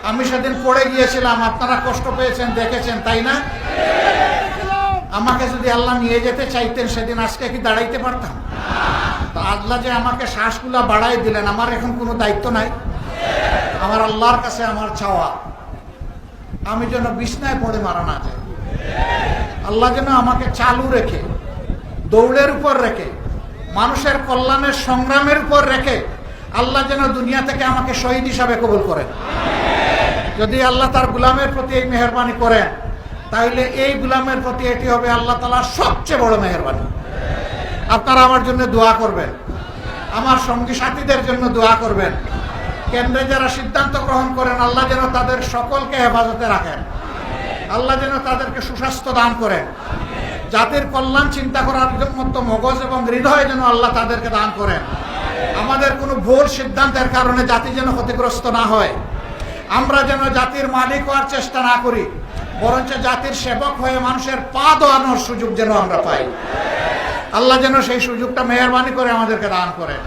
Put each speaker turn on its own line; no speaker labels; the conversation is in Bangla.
আমি সেদিন পড়ে গিয়েছিলাম, আপনারা কষ্ট পেয়েছেন, দেখেছেন, তাই না? আমাকে যদি আল্লাহ নিয়ে যেতে চাইতেন সেদিন আজকে কি দাঁড়াইতে পারতাম? তো আল্লাহ যে আমাকে শ্বাসগুলা বাড়াই দিলেন, আমার এখন কোনো দায়িত্ব নাই? আমার আল্লাহর কাছে আমার চাওয়া, আমি যেন বিছনায় পড়ে মারা না যায়। আল্লাহ যেন আমাকে চালু রেখে, দৌড়ের উপর রেখে, মানুষের কল্যাণের সংগ্রামের উপর রেখে আল্লাহ যেন দুনিয়া থেকে আমাকে শহীদ হিসাবে কবুল করেন। যদি আল্লাহ তার গুলামের প্রতি এই মেহেরবানি করেন, তাহলে এই গুলামের প্রতি এটি হবে আল্লাহ তাআলার সবচেয়ে বড় মেহেরবানি। আপনারা আমার জন্য দোয়া করবেন, আমার সঙ্গী সাথীদের জন্য দোয়া করবেন। কেন্দ্রে যারা সিদ্ধান্ত গ্রহণ করেন, আল্লাহ যেন তাদের সকলকে হেফাজতে রাখেন, আল্লাহ যেন তাদেরকে সুস্বাস্থ্য দান করেন, জাতির কল্যাণ চিন্তা করার মতো মগজ এবং হৃদয় যেন আল্লাহ তাদেরকে দান করেন। আমাদের কোনো ভুল সিদ্ধান্তের কারণে জাতি যেন ক্ষতিগ্রস্ত না হয়, আমরা যেন জাতির মালিক হওয়ার চেষ্টা না করি, বরঞ্চ জাতির সেবক হয়ে মানুষের পা ধোয়ানোর সুযোগ যেন আমরা পাই। আল্লাহ যেন সেই সুযোগটা মেহেরবানি করে আমাদেরকে দান করেন।